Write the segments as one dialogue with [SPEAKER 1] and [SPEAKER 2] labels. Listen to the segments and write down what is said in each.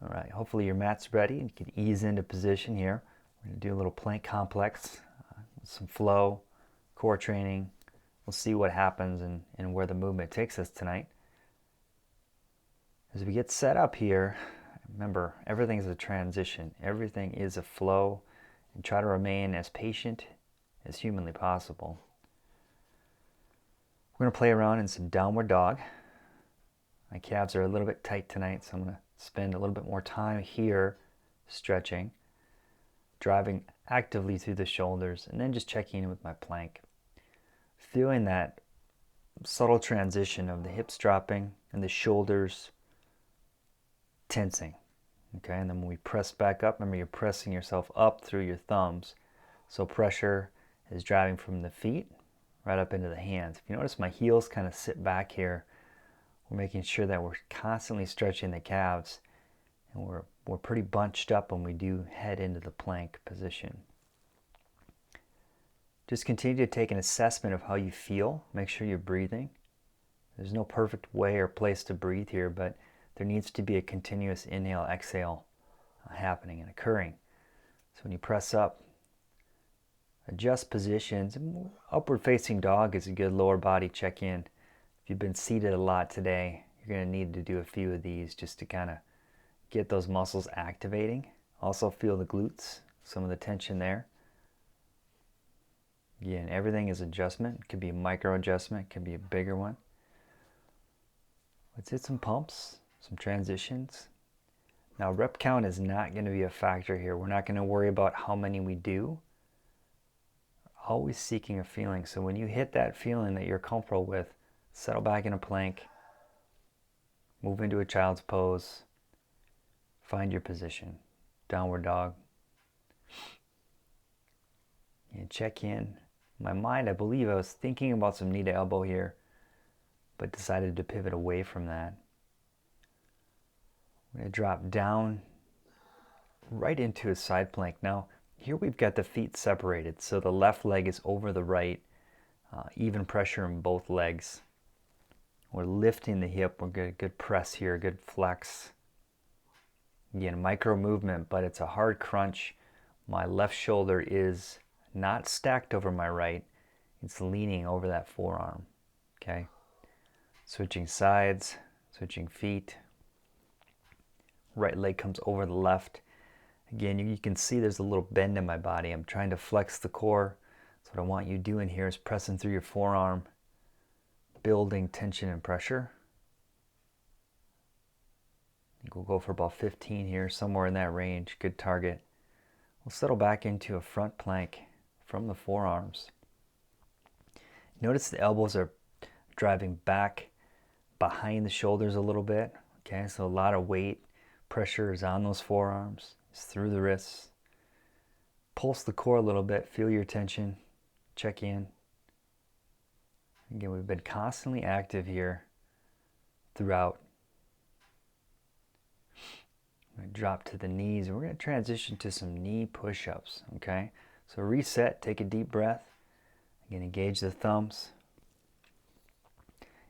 [SPEAKER 1] All right, hopefully your mat's ready and you can ease into position here. We're going to do a little plank complex with some flow, core training. We'll see what happens and where the movement takes us tonight. As we get set up here, remember, everything is a transition. Everything is a flow, and try to remain as patient as humanly possible. We're going to play around in some downward dog. My calves are a little bit tight tonight, so I'm going to spend a little bit more time here stretching, driving actively through the shoulders, and then just checking in with my plank. Feeling that subtle transition of the hips dropping and the shoulders tensing. Okay, and then when we press back up, remember you're pressing yourself up through your thumbs. So pressure is driving from the feet right up into the hands. If you notice my heels kind of sit back here, we're making sure that we're constantly stretching the calves, and we're pretty bunched up when we do head into the plank position. Just continue to take an assessment of how you feel. Make sure you're breathing. There's no perfect way or place to breathe here, but there needs to be a continuous inhale, exhale happening and occurring. So when you press up, adjust positions. Upward facing dog is a good lower body check-in. If you've been seated a lot today, you're going to need to do a few of these just to kind of get those muscles activating. Also feel the glutes, some of the tension there. Again, everything is adjustment. It could be a micro adjustment, it could be a bigger one. Let's hit some pumps, some transitions. Now, rep count is not going to be a factor here. We're not going to worry about how many we do. Always seeking a feeling. So when you hit that feeling that you're comfortable with, settle back in a plank, move into a child's pose, find your position, downward dog. And check in. In my mind, I believe I was thinking about some knee to elbow here, but decided to pivot away from that. I'm going to drop down right into a side plank. Now, here we've got the feet separated, so the left leg is over the right, even pressure in both legs. We're lifting the hip, we're getting a good press here, a good flex. Again, micro movement, but it's a hard crunch. My left shoulder is not stacked over my right, it's leaning over that forearm. Okay, switching sides, switching feet. Right leg comes over the left. Again, you can see there's a little bend in my body. I'm trying to flex the core. So what I want you doing here is pressing through your forearm, building tension and pressure. I think we'll go for about 15 here, somewhere in that range. Good target. We'll settle back into a front plank from the forearms. Notice the elbows are driving back behind the shoulders a little bit. Okay, so a lot of weight, pressure is on those forearms. It's through the wrists. Pulse the core a little bit. Feel your tension. Check in. Again, we've been constantly active here throughout. I'm going to drop to the knees, and we're going to transition to some knee push-ups. Okay, so reset. Take a deep breath. Again, engage the thumbs.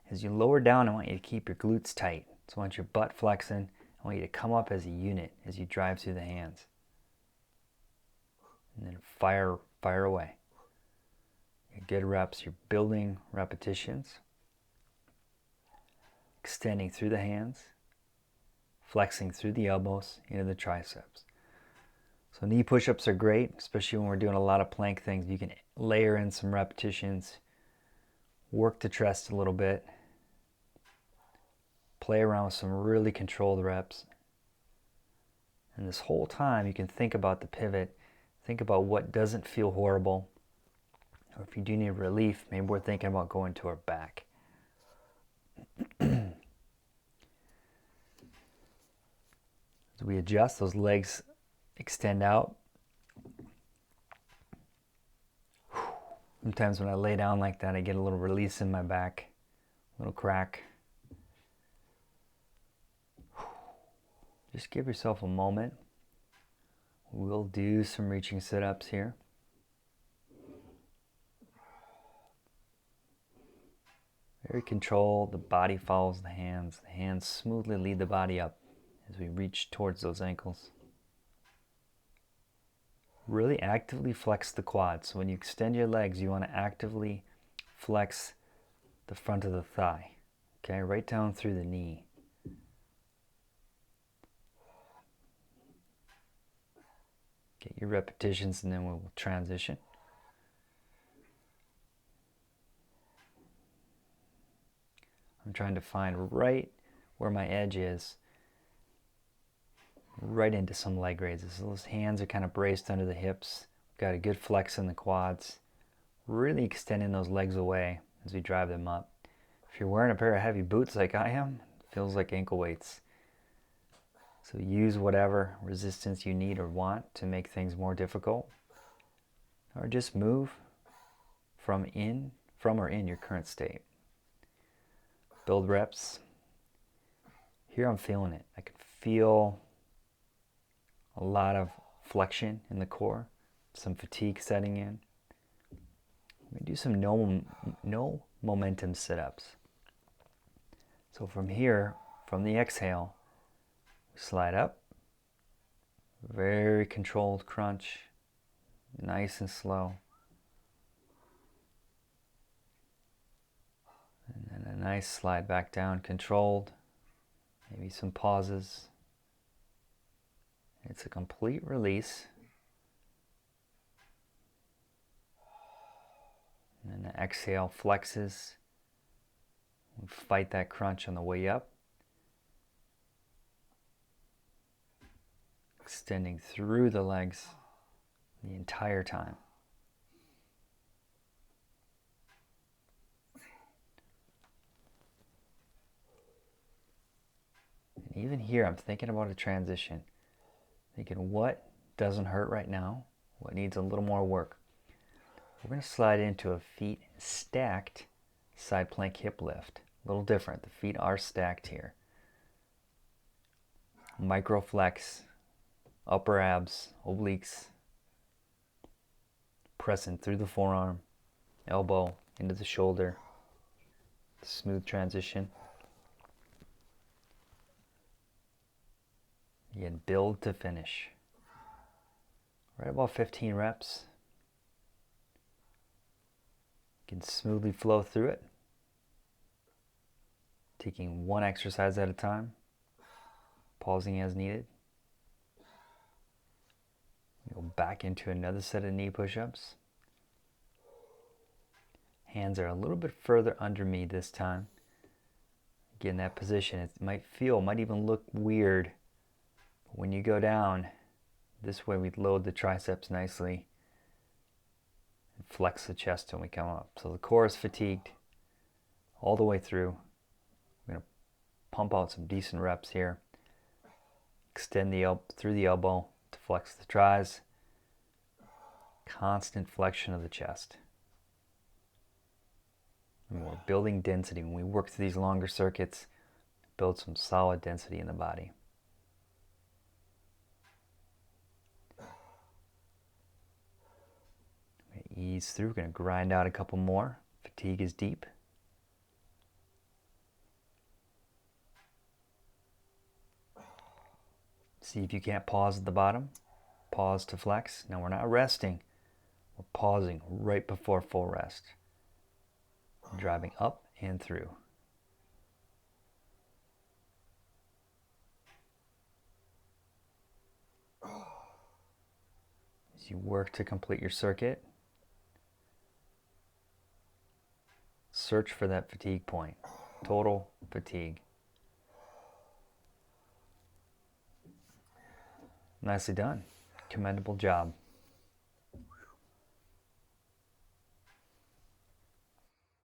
[SPEAKER 1] As you lower down, I want you to keep your glutes tight. So I want your butt flexing. I want you to come up as a unit as you drive through the hands. And then fire away. Good reps. You're building repetitions. Extending through the hands. Flexing through the elbows into the triceps. So knee push-ups are great, especially when we're doing a lot of plank things. You can layer in some repetitions. Work the chest a little bit. Play around with some really controlled reps. And this whole time you can think about the pivot. Think about what doesn't feel horrible. Or if you do need relief, maybe we're thinking about going to our back. As we adjust, those legs extend out. Sometimes when I lay down like that, I get a little release in my back, a little crack. Just give yourself a moment. We'll do some reaching sit-ups here. Very controlled, the body follows the hands. The hands smoothly lead the body up as we reach towards those ankles. Really actively flex the quads. So when you extend your legs, you want to actively flex the front of the thigh. Okay, right down through the knee. Get your repetitions and then we'll transition. I'm trying to find right where my edge is, right into some leg raises. So those hands are kind of braced under the hips. Got a good flex in the quads. Really extending those legs away as we drive them up. If you're wearing a pair of heavy boots like I am, it feels like ankle weights. So use whatever resistance you need or want to make things more difficult. Or just move from or in your current state. Build reps. Here I'm feeling it. I can feel a lot of flexion in the core, some fatigue setting in. We do some no momentum sit-ups. So from here, from the exhale, we slide up, very controlled crunch, nice and slow. And then a nice slide back down, controlled, maybe some pauses. It's a complete release. And then the exhale flexes. We fight that crunch on the way up. Extending through the legs the entire time. And even here, I'm thinking about a transition. Thinking what doesn't hurt right now, what needs a little more work. We're going to slide into a feet stacked side plank hip lift. A little different. The feet are stacked here. Micro flex, upper abs, obliques. Pressing through the forearm, elbow into the shoulder. Smooth transition. Again, build to finish. Right about 15 reps. You can smoothly flow through it. Taking one exercise at a time. Pausing as needed. Go back into another set of knee push-ups. Hands are a little bit further under me this time. Again, that position, it might even look weird. But when you go down, this way we load the triceps nicely and flex the chest when we come up. So the core is fatigued all the way through. We're going to pump out some decent reps here. Extend through the elbow to flex the tris. Constant flexion of the chest. And we're building density. When we work through these longer circuits, build some solid density in the body. Ease through. We're going to grind out a couple more. Fatigue is deep. See if you can't pause at the bottom. Pause to flex. Now we're not resting. We're pausing right before full rest. Driving up and through. As you work to complete your circuit, search for that fatigue point. Total fatigue. Nicely done. Commendable job.